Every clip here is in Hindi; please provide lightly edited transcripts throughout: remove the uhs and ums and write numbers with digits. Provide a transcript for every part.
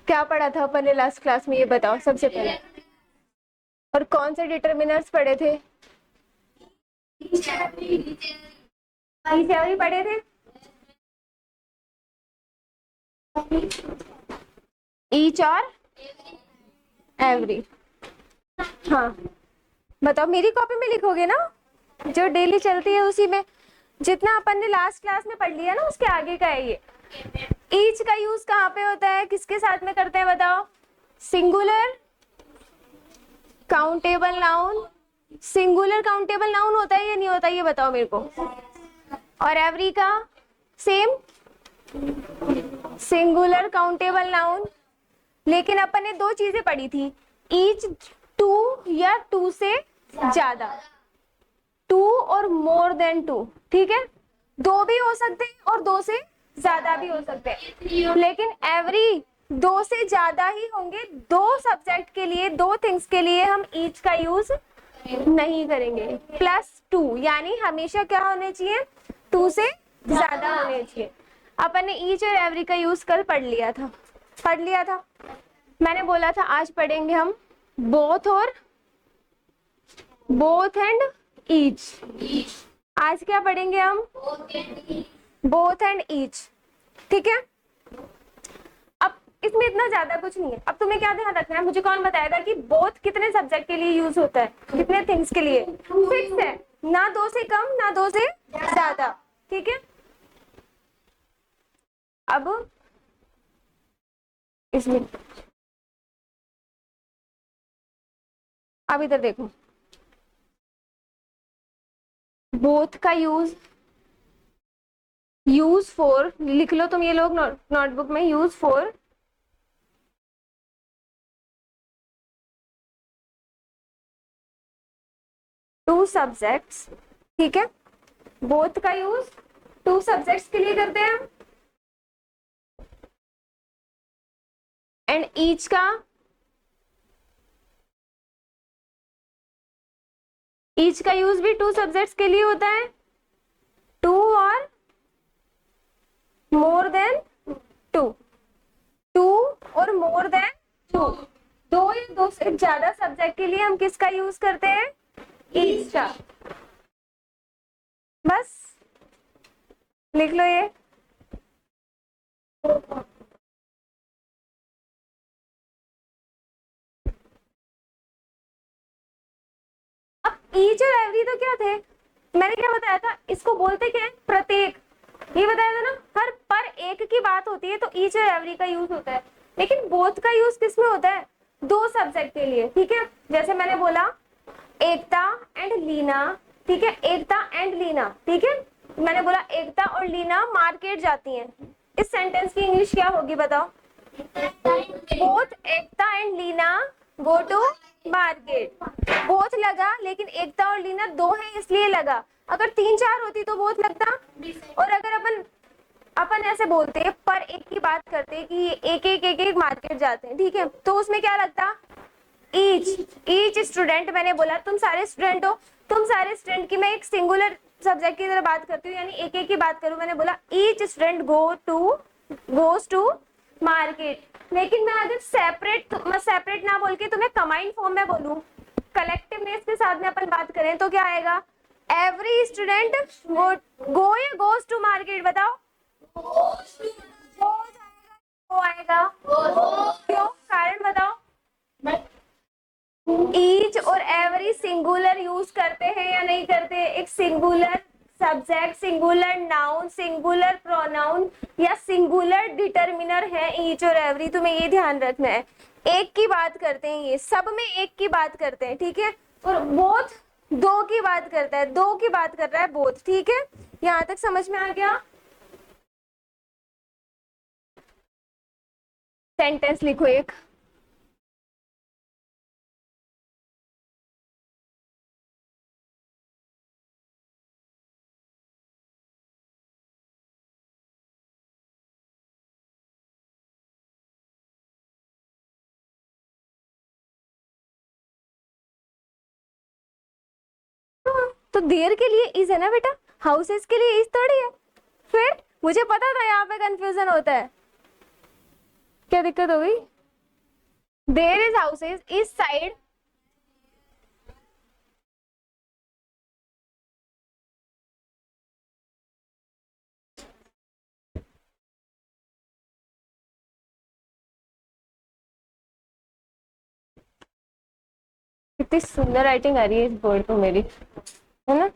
क्या पढ़ा था अपन ने लास्ट क्लास में, ये बताओ सबसे पहले। और कौन से डिटर्मिनर्स पढ़े थे? ईच पढ़े थे। ईच और एवरी। हाँ बताओ, मेरी कॉपी में लिखोगे ना, जो डेली चलती है उसी में। जितना अपन ने लास्ट क्लास में पढ़ लिया ना उसके आगे का है ये। ईच का यूज कहाँ पे होता है, किसके साथ में करते हैं बताओ? Singular countable noun. Singular countable noun होता है या नहीं होता, ये बताओ मेरे को। और एवरी का सेम, सिंगुलर काउंटेबल नाउन। लेकिन अपन ने दो चीजें पढ़ी थी, ईच टू या टू से ज्यादा, टू और मोर देन टू। ठीक है, दो भी हो सकते हैं और दो से ज्यादा भी हो सकते हैं, लेकिन एवरी दो से ज्यादा ही होंगे। दो सब्जेक्ट के लिए, दो थिंग्स के लिए हम ईच का यूज नहीं करेंगे। प्लस टू यानी हमेशा क्या होने चाहिए, टू से ज्यादा होने चाहिए। अपन ने ईच और एवरी का यूज कल पढ़ लिया था। मैंने बोला था आज पढ़ेंगे हम बोथ और बोथ एंड ईच। आज क्या पढ़ेंगे हम? Both and each. ठीक है, अब इसमें इतना ज्यादा कुछ नहीं है। अब तुम्हें क्या ध्यान रखना है, मुझे कौन बताएगा कि बोथ कितने सब्जेक्ट के लिए यूज होता है, कितने थिंग्स के लिए? फिक्स है, ना दो से कम ना दो से ज्यादा। ठीक है, अब इसमें अब इधर देखो, बोथ का यूज फॉर लिख लो तुम, ये लोग नोटबुक में, यूज फॉर टू सब्जेक्ट्स। ठीक है, बोथ का यूज टू सब्जेक्ट्स के लिए करते हैं, एंड ईच का यूज भी टू सब्जेक्ट्स के लिए होता है, टू और मोर देन टू, टू और मोर देन टू। दो या दो से ज्यादा सब्जेक्ट के लिए हम किसका यूज करते हैं? ईच का। बस लिख लो ये। अब ईच और एवरी तो क्या थे, मैंने क्या बताया था, इसको बोलते क्या है? प्रत्येक। ये बताया था ना, हर पर एक की बात होती है तो ईच और एवरी का यूज होता है। लेकिन बोथ का यूज किस में होता है? दो सब्जेक्ट के लिए। ठीक है, जैसे मैंने बोला एकता एंड लीना। ठीक है, एकता एंड लीना। ठीक है, मैंने बोला एकता और लीना मार्केट जाती हैं। इस सेंटेंस की इंग्लिश क्या होगी बताओ? Both Ekta and Leena go to market. Both लगा, लेकिन एकता और लीना दो है इसलिए लगा। अगर तीन चार होती तो बोथ लगता। और अगर अपन ऐसे बोलते हैं, पर एक की बात करते हैं कि ये एक एक मार्केट जाते हैं, ठीक है, तो उसमें क्या लगता? Each student. मैंने बोला तुम सारे स्टूडेंट हो, तुम सारे स्टूडेंट की मैं एक सिंगुलर सब्जेक्ट की तरह बात करती हूँ, यानी एक एक की बात करूँ। मैंने बोला each student goes to market. लेकिन मैं अगर सेपरेट ना बोल के तुम्हें कंबाइंड फॉर्म में बोलूं, कलेक्टिवनेस के साथ में अपन बात करें तो क्या आएगा? एवरी स्टूडेंट गो या गोज टू मार्केट, बताओ। वो आएगा, क्यों? कारण बताओ। ईच और एवरी सिंगुलर यूज करते हैं या नहीं करते? एक singular subject, singular noun, singular pronoun या सिंगुलर डिटर्मिनर है ईच और एवरी। तुम्हें ये ध्यान रखना है, एक की बात करते हैं, ये सब में एक की बात करते हैं। ठीक है, और बोथ दो की बात करता है, दो की बात कर रहा है बोथ। ठीक है, यहां तक समझ में आ गया? सेंटेंस लिखो एक। तो देर के लिए इज है ना बेटा, हाउसेस के लिए इज थोड़ी है। फिर मुझे पता था यहाँ पे कंफ्यूजन होता है। क्या दिक्कत हो गई? देयर इज हाउसेज इस साइड कितनी सुंदर राइटिंग आ रही है इस बोर्ड पे मेरी, है ना।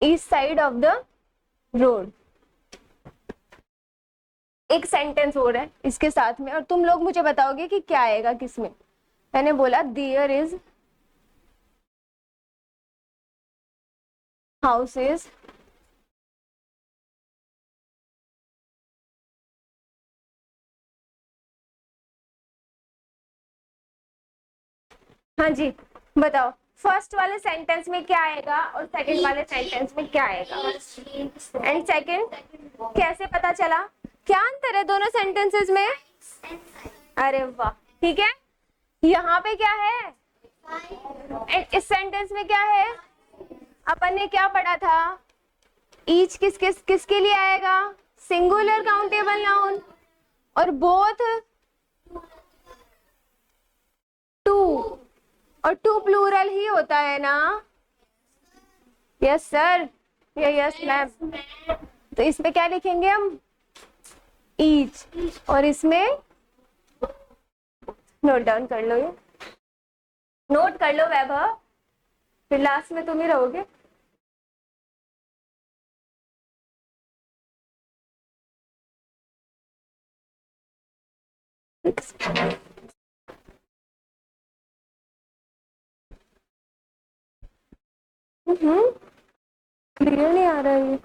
East side of the road. एक सेंटेंस हो रहा है इसके साथ में और तुम लोग मुझे बताओगे कि क्या आएगा किसमें। मैंने बोला देयर इज हाउसेस हाँ जी, बताओ फर्स्ट वाले सेंटेंस में क्या आएगा और सेकंड वाले सेंटेंस में क्या आएगा। एंड सेकंड कैसे पता चला, क्या अंतर है दोनों सेंटेंसेस में। अरे वाह, ठीक है। यहाँ पे क्या है एंड इस सेंटेंस में क्या है। अपन ने क्या पढ़ा था, ईच किसके लिए आएगा, सिंगुलर काउंटेबल नाउन, और बोथ टू, और टू प्लूरल ही होता है ना। यस सर, या यस मैम। तो इसमें क्या लिखेंगे हम, ईच, और इसमें नोट डाउन कर लो, ये नोट कर लो वैभव, फिर लास्ट में तुम ही रहोगे। क्लियर नहीं आ रहा है।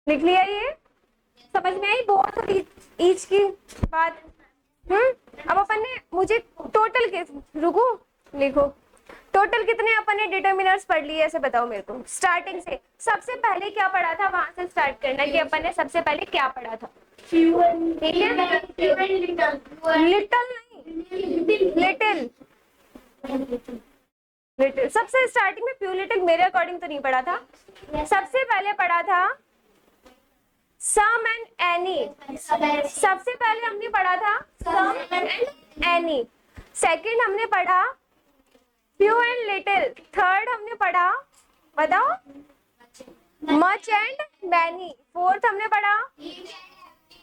लिख लिया ये, समझ में आई बहुत ईच की बात। अब अपन ने मुझे टोटल के रुको लिखो, टोटल कितने अपन ने डिटर्मिनर्स पढ़ लिए ऐसे बताओ मेरे को। स्टार्टिंग से सबसे पहले क्या पढ़ा था, वहां से स्टार्ट करना कि अपन ने सबसे पहले क्या पढ़ा था। ठीक है, लिटल नहीं, लिटिल, लिटिल सबसे स्टार्टिंग में, प्यू लिटिल मेरे अकॉर्डिंग तो नहीं पढ़ा था। सबसे पहले पढ़ा था सम एंड एनी, सबसे पहले हमने पढ़ा था सम एंड एनी। सेकंड हमने पढ़ा फ्यू एंड लिटिल। थर्ड हमने पढ़ा, बताओ, मच एंड मैनी। फोर्थ हमने पढ़ा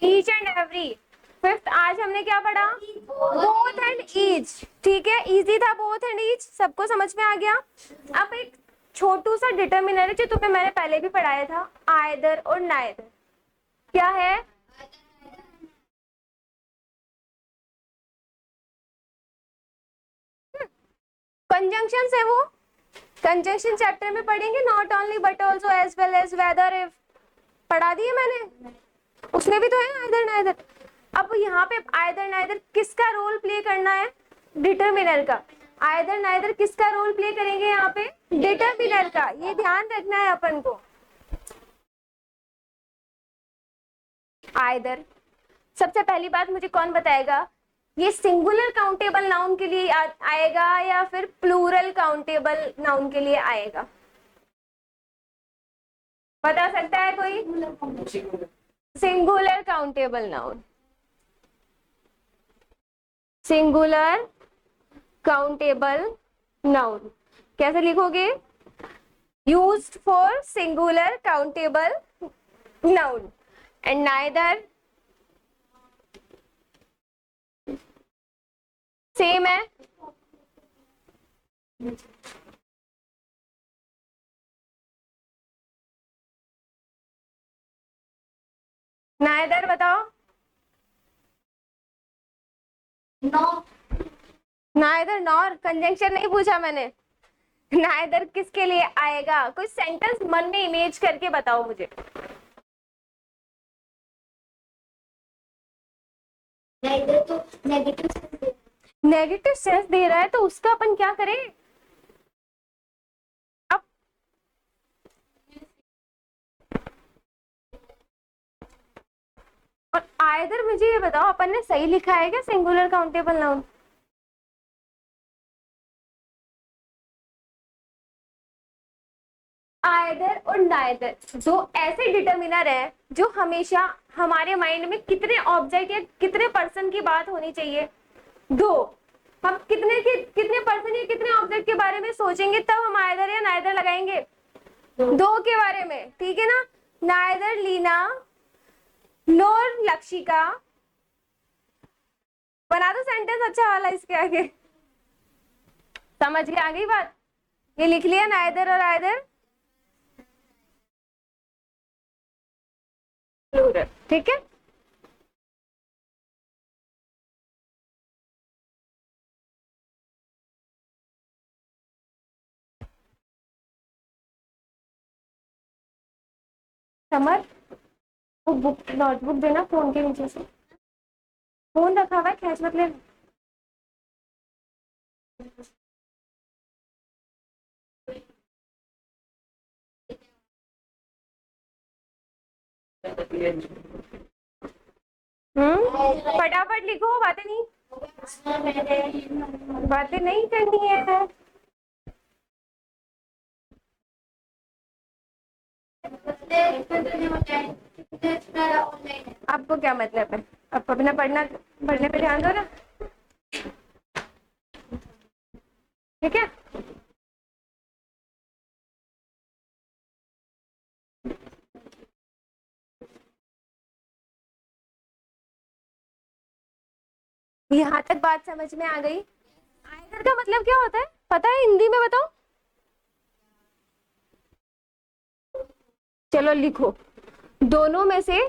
ईच एंड एवरी। फिफ्थ आज हमने क्या पढ़ा, बोथ एंड ईच। ठीक है, इजी था बोथ एंड ईच, सबको समझ में आ गया। अब एक छोटू सा डिटर्मिनर है जो तुम्हें मैंने पहले भी पढ़ाया था, आइदर और नाइदर। क्या है, कंजंक्शन है वो, कंजंक्शन चैप्टर में पढ़ेंगे, not only but also as well as whether if, पढ़ा दिए मैंने, उसमें भी तो है आइदर नाइदर। अब यहाँ पे आइदर नाइदर किसका रोल प्ले करना है, डिटर्मिनर का। आइदर नाइदर किसका रोल प्ले करेंगे यहाँ पे, डिटर्मिनर का, ये ध्यान रखना है अपन को। आइदर, सबसे पहली बात मुझे कौन बताएगा, ये सिंगुलर काउंटेबल नाउन के लिए आएगा या फिर प्लूरल काउंटेबल नाउन के लिए आएगा, बता सकता है कोई। Singular countable noun, singular countable noun कैसे लिखोगे, used for singular countable noun. And neither same है, नाइदर बताओ। नाइदर नॉर, कंजंक्शन नहीं पूछा मैंने। नाइदर किसके लिए आएगा, कोई सेंटेंस मन में इमेज करके बताओ मुझे। नाइदर तो नेगेटिव सेंस दे रहा है तो उसका अपन क्या करें। अब और आइदर, मुझे ये बताओ अपन ने सही लिखा है क्या सिंगुलर काउंटेबल नाउन? आइदर और नाइदर दो ऐसे डिटर्मिनर है जो हमेशा हमारे माइंड में कितने ऑब्जेक्ट या कितने पर्सन की बात होनी चाहिए? दो। हम कितने पर्सन या कितने ऑब्जेक्ट के बारे में सोचेंगे तब हम आइदर या नाइदर लगाएंगे? दो के बारे में, ठीक है ना? नाइदर लीना नोर लक्षिका। बना दो सेंटेंस अच्छा वाला इसके आगे। समझ गए? आ गई बात? ये लिख लिया नाइदर और आइदर प्लूरल, ठीक है। समर, वो बुक नोटबुक देना फोन के नीचे से। फोन रखा हुआ है, खैच मत ले। फटाफट लिखो, बातें नहीं करनी है। आपको क्या मतलब है? आप अपना पढ़ने पे ध्यान दो ना, ठीक है। यहाँ तक बात समझ में आ गई? आइदर का मतलब क्या होता है पता है हिंदी में? बताओ। चलो लिखो, दोनों में से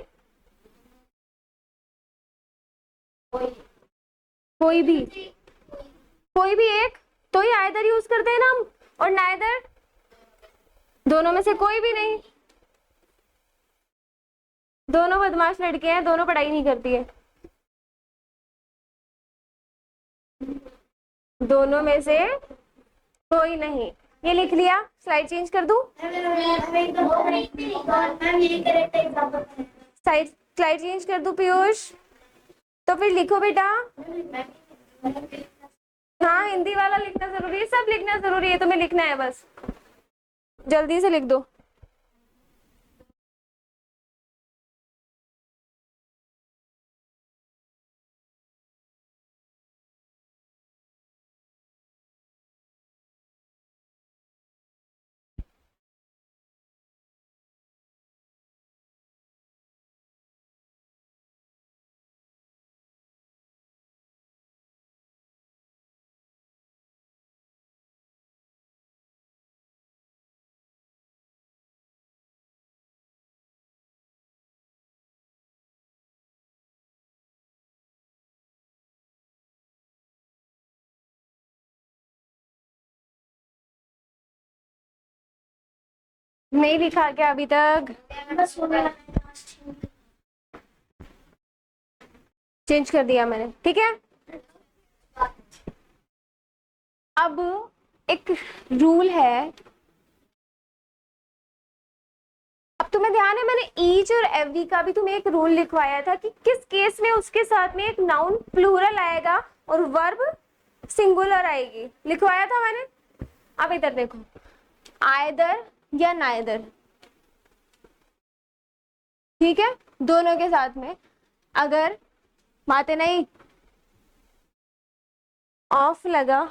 कोई भी, कोई भी एक, तो ही आइदर यूज करते हैं ना हम। और नाइदर, दोनों में से कोई भी नहीं। दोनों बदमाश लड़के हैं, दोनों पढ़ाई नहीं करती है। दोनों में से कोई नहीं, ये लिख लिया। स्लाइड चेंज कर दूं? स्लाइड चेंज कर दूं पीयूष? तो फिर लिखो बेटा। हाँ, हिंदी वाला लिखना जरूरी है, सब लिखना जरूरी है, तुम्हें लिखना है बस। जल्दी से लिख दो। नहीं लिखा क्या अभी तक? चेंज कर दिया मैंने, ठीक है। अब एक रूल है, अब तुम्हें ध्यान है मैंने ईच और एवरी का भी तुम्हें एक रूल लिखवाया था कि किस केस में उसके साथ में एक नाउन प्लूरल आएगा और वर्ब सिंगुलर आएगी, लिखवाया था मैंने। अब इधर देखो, आइदर या नाइदर, ठीक है। दोनों के साथ में अगर बातें नहीं ऑफ लगा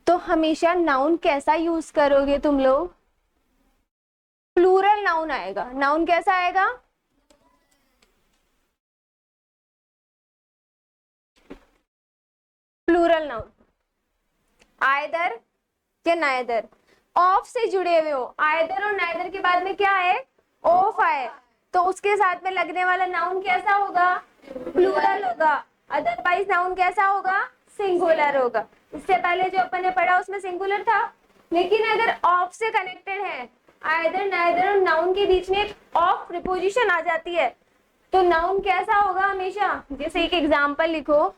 तो हमेशा नाउन कैसा यूज करोगे तुम लोग? प्लूरल नाउन आएगा। नाउन कैसा आएगा? Plural noun. आइदर या नाइदर, ऑफ से जुड़े हुए हो। आइदर और नाइदर के बाद में क्या है? ऑफ आए, तो उसके साथ में लगने वाला नाउन कैसा होगा? प्लूरल होगा। अदरवाइज नाउन कैसा होगा? सिंगुलर होगा। इससे पहले जो अपन ने पढ़ा उसमें सिंगुलर था, लेकिन अगर ऑफ से कनेक्टेड है, आइदर नाइदर और नाउन के बीच में एक ऑफ प्रीपोजिशन आ जाती है, तो नाउन कैसा होगा हमेशा? जैसे एक एग्जांपल लिखो,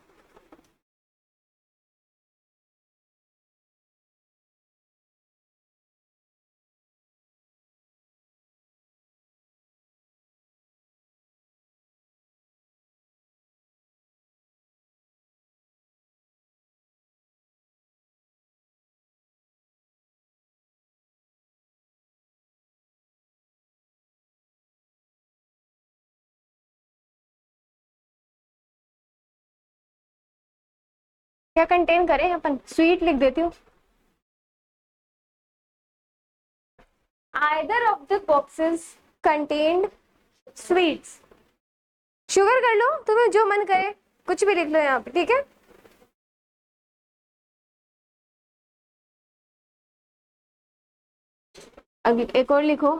क्या कंटेन करें अपन, स्वीट लिख देती हूँ। Either of the boxes contained sweets। Sugar कर लो, तुम्हें जो मन करे कुछ भी लिख लो यहाँ पे, ठीक है। अभी एक और लिखो।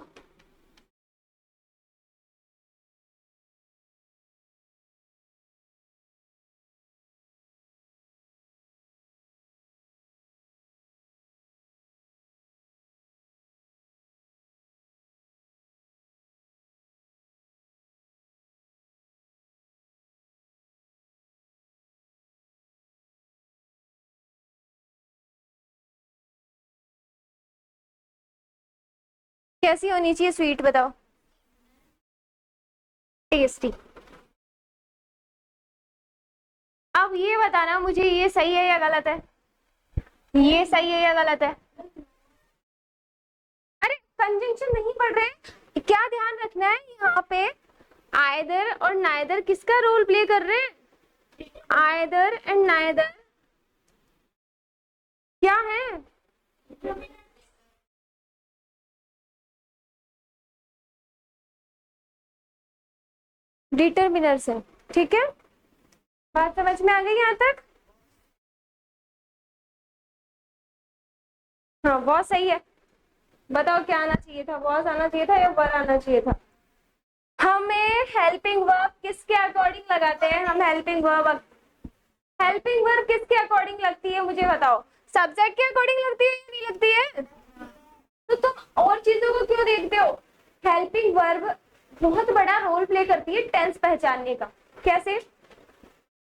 कैसी होनी चाहिए स्वीट, बताओ। टेस्टी। अब ये बताना मुझे, ये सही है या गलत है, ये सही है या गलत है। अरे कंजंक्शन नहीं पढ़ रहे, क्या ध्यान रखना है यहाँ पे, आइदर और नाइदर किसका रोल प्ले कर रहे हैं, आइदर एंड नाइदर क्या है, डिटर्मिनर्स है, ठीक है। बात समझ में आ गई यहाँ तक। हाँ बहुत सही है। बताओ क्या आना चाहिए था, वॉज आना चाहिए था या वर आना चाहिए था। हमें हेल्पिंग वर्ब किसके अकॉर्डिंग लगाते हैं, हम हेल्पिंग वर्ब किसके अकॉर्डिंग लगती है मुझे बताओ, सब्जेक्ट के अकॉर्डिंग लगती है या नहीं लगती है। तो तुम और चीजों को क्यों देखते हो, हेल्पिंग वर्ब बहुत बड़ा रोल प्ले करती है टेंस पहचानने का। कैसे,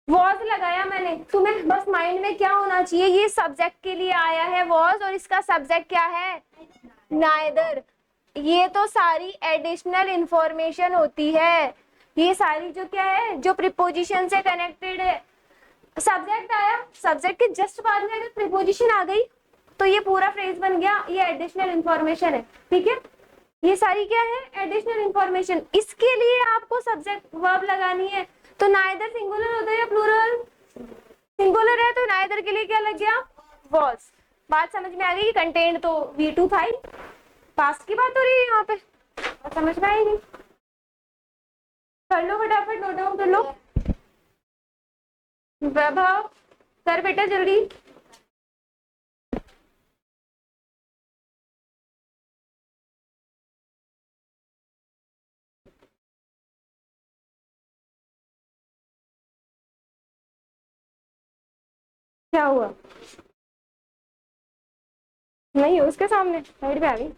वॉज लगाया मैंने, तुम्हें बस माइंड में क्या होना चाहिए, ये सब्जेक्ट के लिए आया है वॉज और इसका सब्जेक्ट क्या है, नाइदर। ये तो सारी एडिशनल इंफॉर्मेशन होती है, ये सारी जो क्या है, जो प्रीपोजिशन से कनेक्टेड है। सब्जेक्ट आया, सब्जेक्ट के जस्ट बाद में अगर प्रीपोजिशन आ गई तो ये पूरा फ्रेज बन गया, ये एडिशनल इंफॉर्मेशन है, ठीक है। ये सारी क्या है, एडिशनल इंफॉर्मेशन। इसके लिए आपको सब्जेक्ट वर्ब लगानी है, तो नाइदर सिंगुलर होता है या प्लूरल, सिंगुलर है तो नाइदर के लिए क्या लग गया, वॉज। बात समझ में आ गई, कंटेंट तो V2 था ही, पास्ट की बात हो रही है यहाँ पे, बात समझ में आएगी। कर लो फटाफट, नोट डाउन कर लो। वैभव कर बेटा जल्दी। क्या हुआ, नहीं उसके सामने साइड पे आ गई।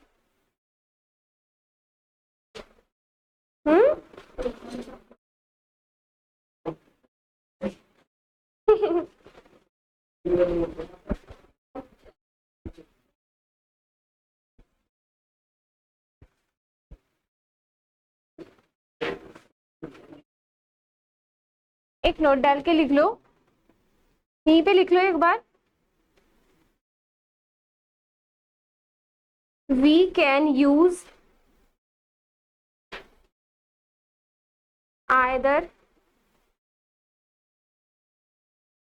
हम्म एक नोट डाल के लिख लो, यहीं पे लिख लो एक बार। We can use either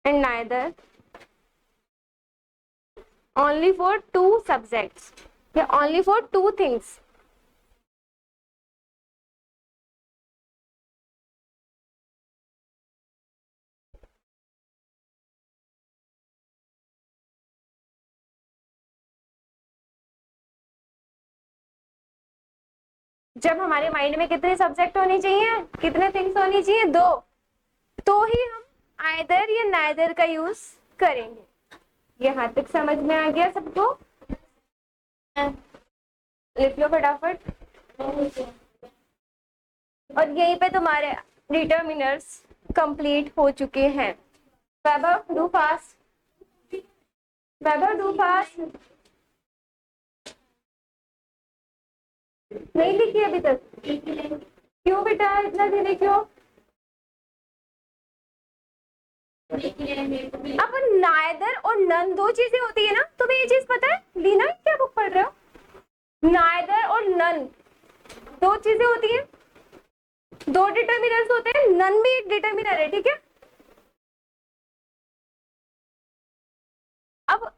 and neither only for two subjects या only for two things। जब हमारे माइंड में कितने सब्जेक्ट होने चाहिए, कितने थिंग्स होनी चाहिए, दो, तो ही हम आइदर या नाइदर का यूज करेंगे। यहाँ तक समझ में आ गया सबको, लिख लो फटाफट। और यहीं पे तुम्हारे डिटर्मिनर्स कंप्लीट हो चुके हैं। Vaibhav do fast, Vaibhav do fast. नहीं लिखी अभी तक, क्यों बेटा इतना धीरे क्यों। अब नाइदर और नन दो चीजें होती है ना, तुम्हें ये चीज पता है, लीना क्या बुक पढ़ रहे हो, नाइदर और नन दो चीजें होती है, दो डिटर्मिनर्स होते हैं, नन भी एक डिटर्मिनर है, ठीक है। अब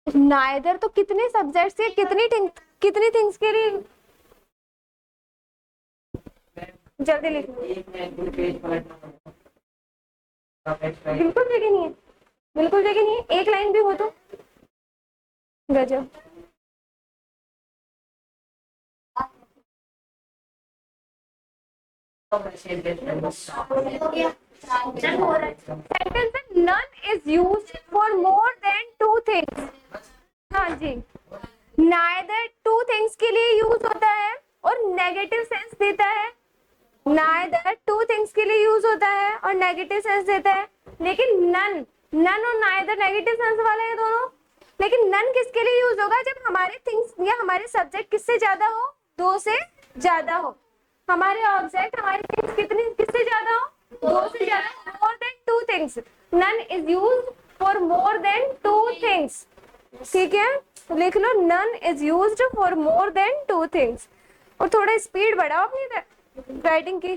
नाइदर तो कितने सब्जेक्ट्स के कितनी थिंग्स के लिए, जल्दी लिख लो। बिल्कुल जगह नहीं है, बिल्कुल जगह नहीं है, एक लाइन भी हो तो गजब। सेंटेंस में none is used for more than two things. हाँ जी, नाइदर टू थिंग्स के लिए यूज होता है और नेगेटिव सेंस देता है, नाइदर टू थिंग्स के लिए यूज होता है और नेगेटिव सेंस देता है। लेकिन नन, नन और नाइदर नेगेटिव सेंस वाले हैं दोनों। लेकिन नन किसके लिए यूज होगा, जब हमारे थिंग्स या हमारे सब्जेक्ट किससे ज्यादा हो, दो से ज्यादा हो। हमारे ऑब्जेक्ट, हमारी थिंग्स कितनी किससे ज्यादा हो, दो से ज्यादा, more than two things. None is used for more than two things. ठीक है, तो लिख लो none is used for more than two things. और थोड़ा स्पीड बढ़ाओ अपनी राइटिंग की।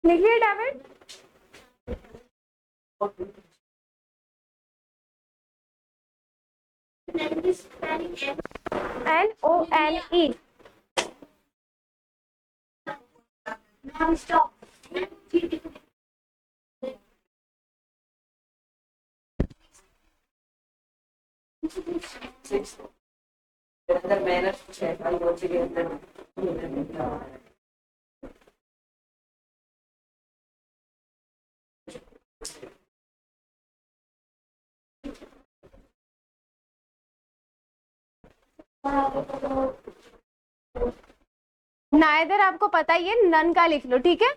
लिखिए डेविड। NONE। स्टॉप। अंदर मैनर्स कुछ है, खाली बच्चे के अंदर नाइदर आपको पता ही है, नन का लिख लो, ठीक है।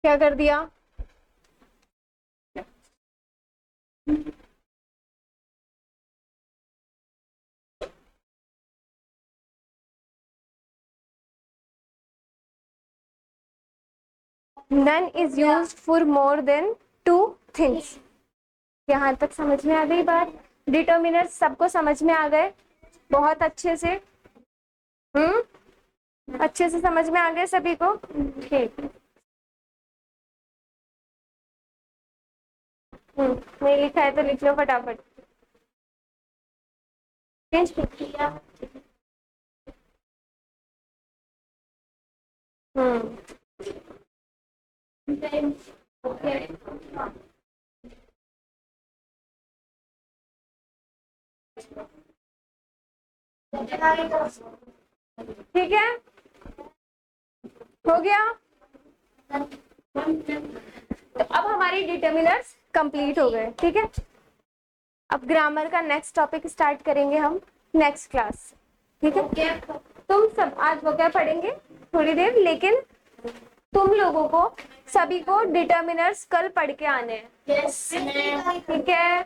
क्या कर दिया, none is used for more than two things. यहाँ तक समझ में आ गई बात? डिटर्मिनर्स सबको समझ में आ गए बहुत अच्छे से? अच्छे से समझ में आ गए सभी को? ठीक। नहीं लिखा है तो लिख लो फटाफट। चेंज किया। ठीक है, हो गया। तो अब हमारी डिटर्मिनर्स कंप्लीट हो गए, ठीक है। अब ग्रामर का नेक्स्ट टॉपिक स्टार्ट करेंगे हम नेक्स्ट क्लास, ठीक है। तुम सब आज वो क्या पढ़ेंगे थोड़ी देर, लेकिन तुम लोगों को सभी को डिटर्मिनर्स कल पढ़ के आने हैं, ठीक है।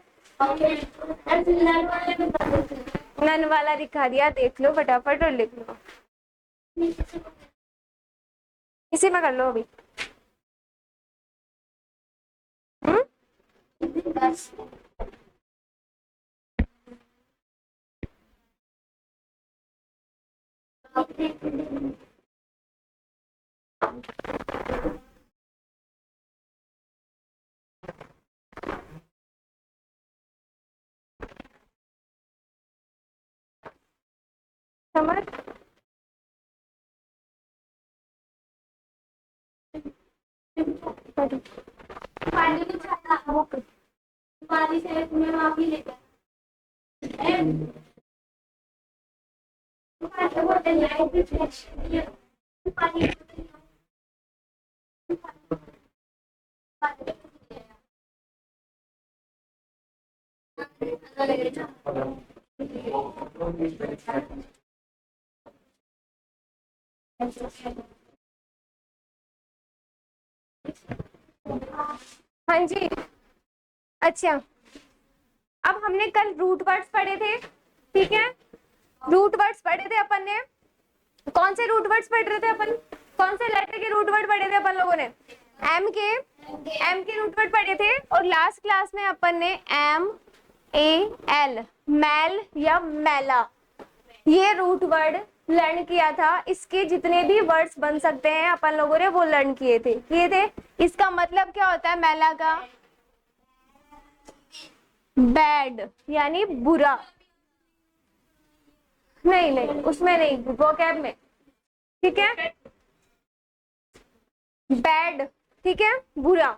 नन वाला दिखा दिया, देख लो फटाफट और लिख लो। इसी में कर लो अभी। समझ? तुम्हारी से तुम्हें माफी लेकर हाँ जी। अच्छा, अब हमने कल रूट वर्ड्स पढ़े थे, ठीक है। रूट वर्ड्स पढ़े थे अपन ने। कौन से रूट वर्ड्स पढ़ रहे थे अपन? कौन से लेटर के रूट वर्ड पढ़े थे अपन लोगों ने? एम के रूट वर्ड पढ़े थे और लास्ट क्लास में अपन ने एम ए एल मैल या मैला ये रूट वर्ड लर्न किया था। इसके जितने भी वर्ड्स बन सकते हैं अपन लोगों ने वो लर्न किए थे। इसका मतलब क्या होता है मैला का? बैड यानी बुरा। नहीं उसमें नहीं, वोकैब में। ठीक है, बैड, ठीक है, बुरा।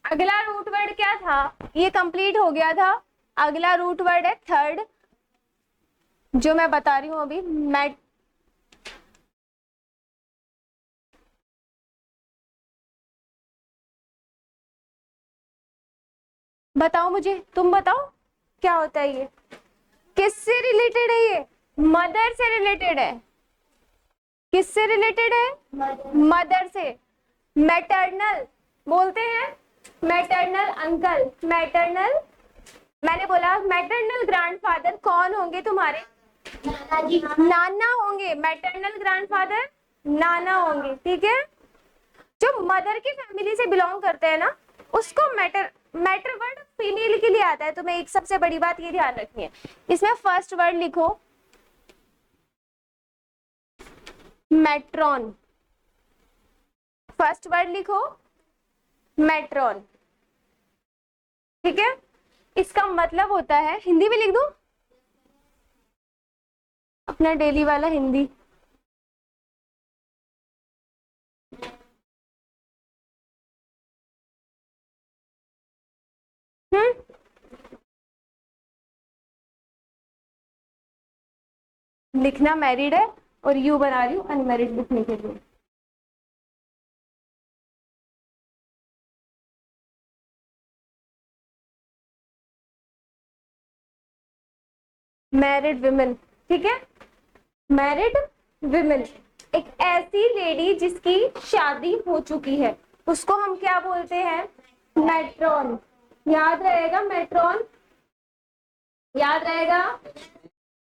अगला रूट वर्ड क्या था? ये कंप्लीट हो गया था। अगला रूट वर्ड है थर्ड, जो मैं बता रही हूं अभी, मैट। बताओ मुझे, तुम बताओ क्या होता है ये? किससे रिलेटेड है ये? मदर से रिलेटेड है। किससे रिलेटेड है? मदर से। मैटरनल बोलते हैं, मैटरनल अंकल, मैटरनल, मैंने बोला मैटरनल ग्रैंडफादर कौन होंगे तुम्हारे? नाना होंगे। मैटरनल ग्रैंडफादर नाना होंगे। ठीक है, जो मदर की फैमिली से बिलोंग करते हैं ना, उसको मैटर वर्ड फीमेल के लिए आता है। तो मैं एक सबसे बड़ी बात ये ध्यान रखनी है, इसमें फर्स्ट वर्ड लिखो मैट्रॉन। फर्स्ट वर्ड लिखो मैट्रॉन। ठीक है, इसका मतलब होता है, हिंदी में लिख दो अपना डेली वाला हिंदी। लिखना मैरिड है और यू बना रही हूँ अनमैरिड लिखने के लिए। मैरिड विमेन, ठीक है, मैरिड विमेन, एक ऐसी लेडी जिसकी शादी हो चुकी है, उसको हम क्या बोलते हैं? मैट्रॉन। याद रहेगा, मैट्रॉन याद रहेगा।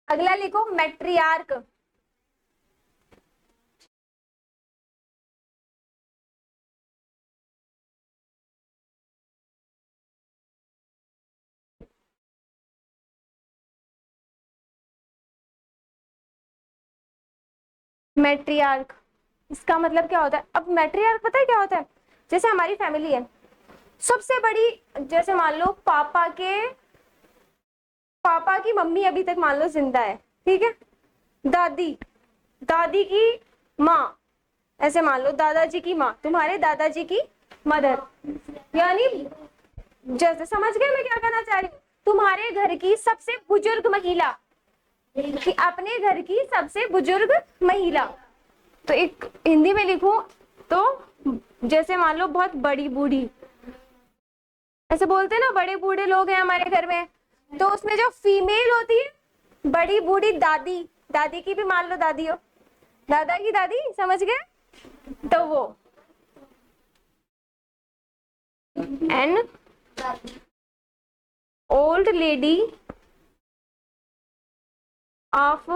अगला लिखो मैट्रियार्क। मैट्रियार्क, इसका मतलब क्या होता है? अब मैट्रियार्क पता है क्या होता है? जैसे हमारी फैमिली है सबसे बड़ी, जैसे मान लो पापा की मम्मी अभी तक मान लो जिंदा है, ठीक है, दादी, दादी की माँ, ऐसे मान लो दादाजी की माँ, तुम्हारे दादाजी की मदर, यानी जैसे समझ गए मैं क्या कहना चाह रही हूँ? तुम्हारे घर की सबसे बुजुर्ग महिला, कि अपने घर की सबसे बुजुर्ग महिला। तो एक हिंदी में लिखूं तो जैसे मान लो बहुत बड़ी बूढ़ी, ऐसे बोलते हैं ना, बड़े बूढ़े लोग हैं हमारे घर में, तो उसमें जो फीमेल होती है बड़ी बूढ़ी दादी, दादी की भी मान लो दादी हो, दादा की दादी, समझ गए? तो वो an old lady of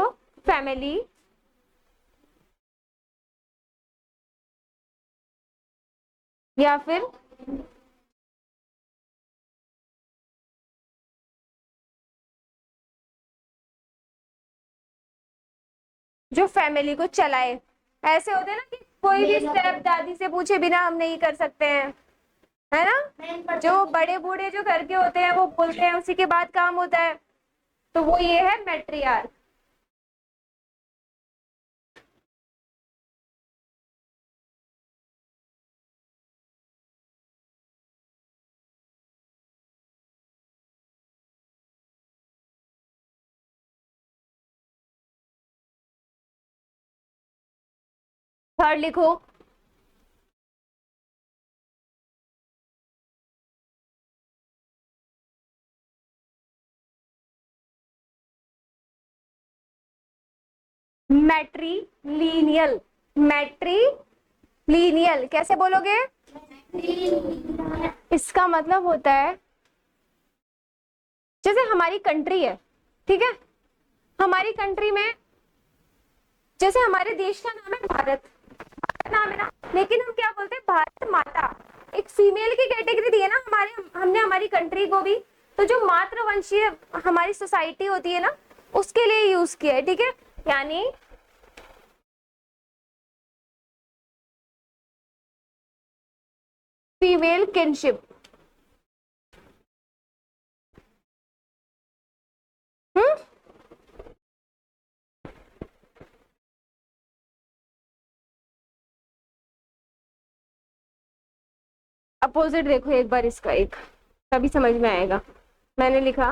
family या फिर जो फैमिली को चलाए। ऐसे होते हैं ना कि कोई भी स्टेप दादी से पूछे बिना हम नहीं कर सकते हैं, है ना? जो बड़े बूढ़े जो घर के होते हैं वो बोलते हैं, उसी के बाद काम होता है, तो वो ये है मैट्रियार्क। थर्ड लिखो मैट्रीलीनियल। मैट्रीलीनियल कैसे बोलोगे? इसका मतलब होता है, जैसे हमारी कंट्री है, ठीक है, हमारी कंट्री में, जैसे हमारे देश का नाम है भारत, भारत नाम है ना, लेकिन हम क्या बोलते हैं? भारत माता, एक फीमेल की कैटेगरी दी है ना हमने हमारी कंट्री को भी, तो जो मातृवंशीय हमारी सोसाइटी होती है ना उसके लिए यूज किया है, ठीक है। यानी फीमेल किनशिप। अपोजिट देखो एक बार इसका, एक तभी समझ में आएगा। मैंने लिखा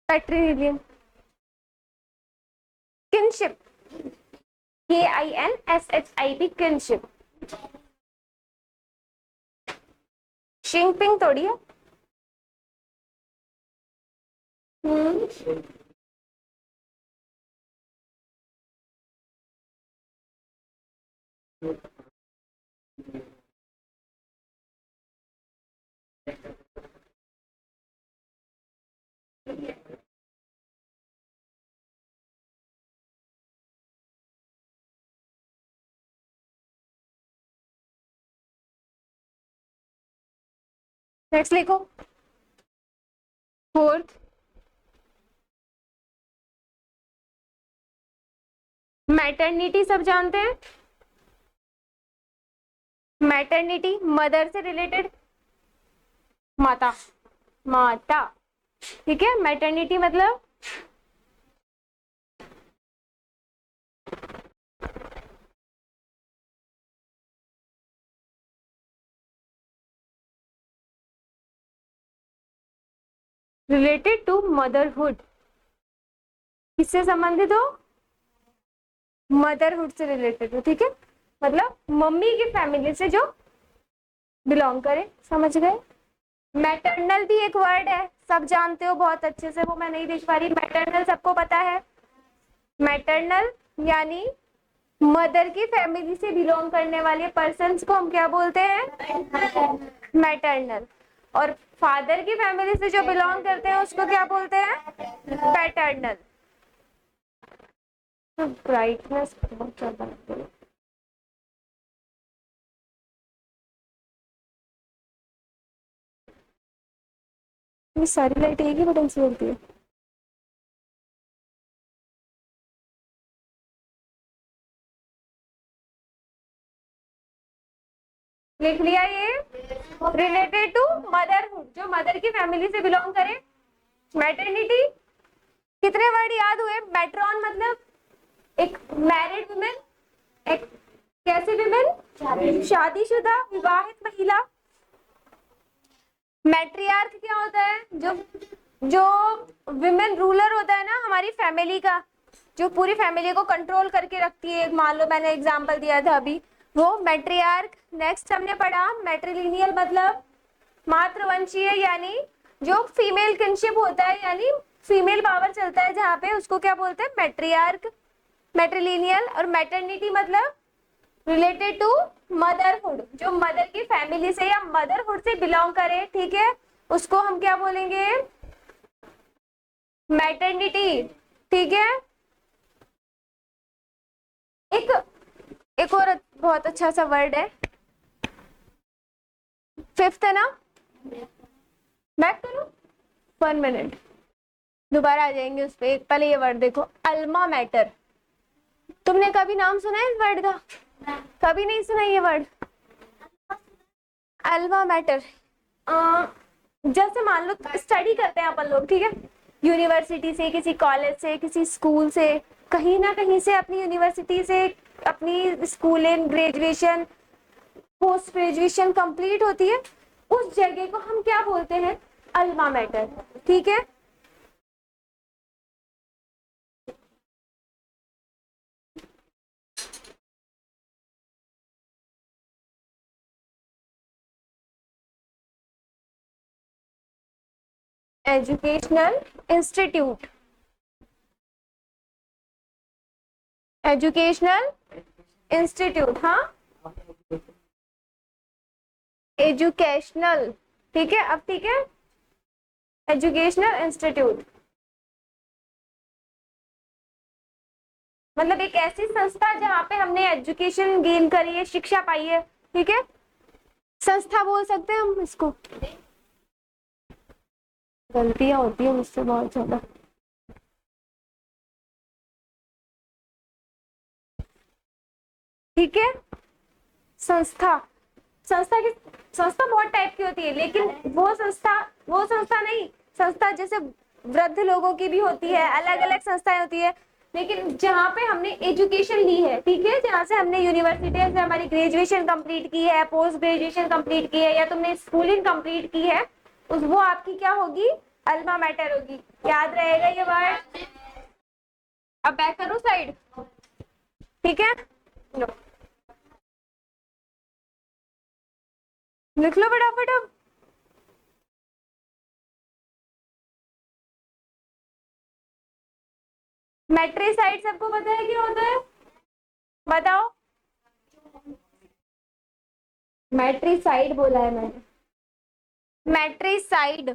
पैट्रिलियन किनशिप, KINSHIP किनशिप। शिंगपिंग थोड़ी है। हम्म, नेक्स्ट लिखो। फोर्थ, मैटरनिटी सब जानते हैं। मैटरनिटी मदर से रिलेटेड, माता, माता, ठीक है। मैटरनिटी मतलब रिलेटेड टू मदरहुड, किससे संबंधित हो, मदरहुड से रिलेटेड हो, ठीक है। मतलब मम्मी की फैमिली से जो बिलोंग करे, समझ गए। मैटरनल भी एक वर्ड है, सब जानते हो बहुत अच्छे से, वो मैं नहीं देख पा रही। मैटरनल सबको पता है। मैटरनल यानी मदर की फैमिली से बिलोंग करने वाले पर्सन्स को हम क्या बोलते हैं, मैटरनल। और फादर की फैमिली से जो बिलोंग करते हैं उसको क्या बोलते हैं, पैटर्नल। ब्राइटनेस बहुत ज्यादा है। ये सारी लाइट एक ही बटन से जलती है। लिख लिया ये, रिलेटेड टू मदरहुड, जो मदर की फैमिली से बिलोंग करे। मैटरनिटी, कितने वर्ड याद हुए। मैट्रॉन मतलब एक मैरिड वुमेन, एक कैसे विमेन, शादीशुदा विवाहित महिला। मैट्रियार्क क्या होता है, जो जो विमेन रूलर होता है ना हमारी फैमिली का, जो पूरी फैमिली को कंट्रोल करके रखती है। मान लो मैंने एग्जांपल दिया था अभी, वो मैट्रियार्क। नेक्स्ट हमने पढ़ा मैट्रिलिनियल मतलब मातृवंशीय, यानी जो फीमेल किनशिप होता है, यानी फीमेल पावर चलता है जहाँ पे, उसको क्या बोलते हैं, मैट्रियार्क, मैट्रिलिनियल। और मैटरनिटी मतलब रिलेटेड टू मदरहुड, जो मदर की फैमिली से या मदरहुड से बिलोंग करे, ठीक है, उसको हम क्या बोलेंगे, मैटरनिटी, ठीक है। एक एक और बहुत अच्छा सा वर्ड है, फिफ्थ है ना, बैक करो 1 मिनट, दोबारा आ जाएंगे उस पर। पहले ये वर्ड देखो, अल्मा मैटर। तुमने कभी नाम सुना है इस वर्ड का, कभी नहीं सुना ये वर्ड, अल्मा मैटर। जैसे मान लो स्टडी करते हैं अपन लोग, ठीक है, यूनिवर्सिटी से, किसी कॉलेज से, किसी स्कूल से, कहीं ना कहीं से, अपनी यूनिवर्सिटी से अपनी schooling, graduation, post graduation complete होती है, उस जगह को हम क्या बोलते हैं, अल्मा मैटर, ठीक है। एजुकेशनल इंस्टीट्यूट, एजुकेशनल इंस्टीट्यूट, हाँ, एजुकेशनल, ठीक है। अब ठीक है, एजुकेशनल इंस्टीट्यूट। मतलब एक ऐसी संस्था जहाँ पे हमने एजुकेशन गेन करी है, शिक्षा पाई है, ठीक है, संस्था बोल सकते हैं हम इसको। गलतियां होती है मुझसे बहुत ज्यादा। ठीक है, संस्था, संस्था की, संस्था बहुत टाइप की होती है, लेकिन वो संस्था नहीं, संस्था जैसे वृद्ध लोगों की भी होती है, अलग अलग संस्थाएं होती है, लेकिन जहाँ पे हमने एजुकेशन ली है, ठीक है, जहाँ से हमने यूनिवर्सिटी से हमारी ग्रेजुएशन कंप्लीट की है, पोस्ट ग्रेजुएशन कंप्लीट की है, या तुमने स्कूलिंग कंप्लीट की है, उस वो आपकी क्या होगी, अल्मा मैटर होगी। याद रहेगा ये वर्ड। अब बैक करो साइड, ठीक है, लो लिख लो फटाफट अब। मैट्रिसाइड सबको पता है क्या होता है, बताओ। मैट्रिसाइड बोला है मैंने, मैट्रिसाइड,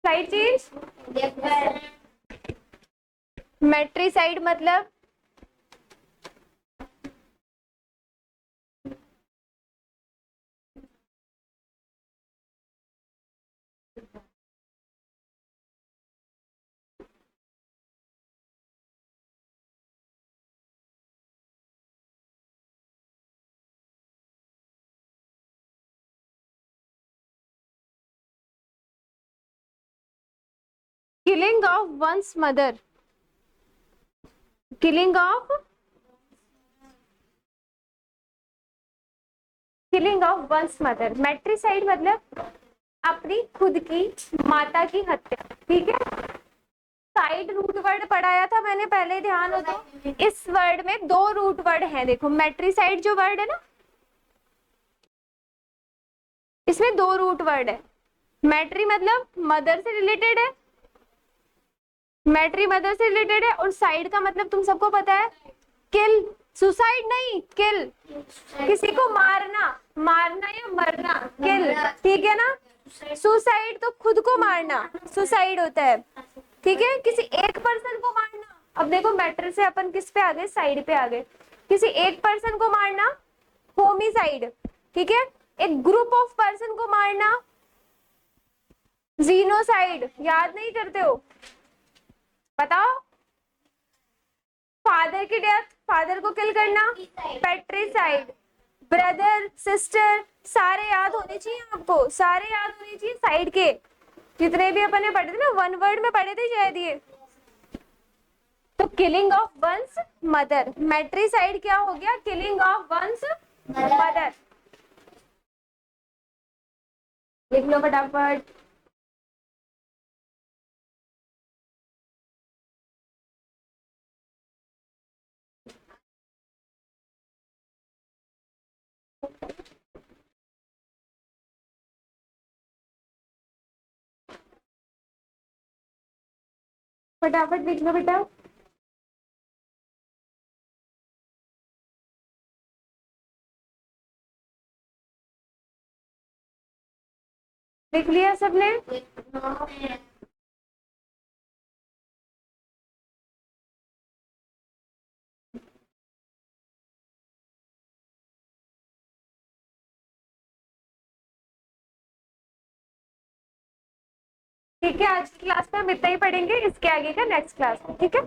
साइड चेंज। मैट्रिसाइड मतलब killing of one's mother, killing of, killing of one's mother. Matricide मतलब अपनी खुद की माता की हत्या, ठीक है। साइड रूट वर्ड पढ़ाया था मैंने पहले, ध्यान हो तो। इस वर्ड में दो रूट वर्ड हैं, देखो मैट्रिसाइड जो वर्ड है ना, इसमें दो रूट वर्ड है। मैट्री मतलब मदर से रिलेटेड है, मैट्री मदर से रिलेटेड है, और साइड का मतलब तुम सबको पता है, किल, सुसाइड नहीं, किल, किसी को मारना, मारना या मरना, किल, ठीक है ना। सुसाइड तो खुद को मारना, सुसाइड होता है, ठीक है, किसी एक पर्सन को मारना। अब देखो मैटर से अपन किस पे आ गए, साइड पे आ गए। किसी एक पर्सन को मारना, होमिसाइड, ठीक है। एक ग्रुप ऑफ पर्सन को मारना, जीनोसाइड। याद नहीं करते हो, बताओ। फादर की डेथ, फादर को किल करना, पेट्रिसाइड। ब्रदर सिस्टर सारे याद होने चाहिए आपको, सारे याद होने चाहिए साइड के, जितने भी अपन ने पढ़े थे ना, वन वर्ड में पढ़े थे शायद ये। तो किलिंग ऑफ वंस मदर, मैट्रिसाइड क्या हो गया, किलिंग ऑफ वंस मदर। लिख लो फटाफट। फटाफट लिख लो बेटा। लिख लिया सबने। ठीक है, आज की क्लास में हम इतना ही पढ़ेंगे, इसके आगे का नेक्स्ट क्लास में, ठीक है।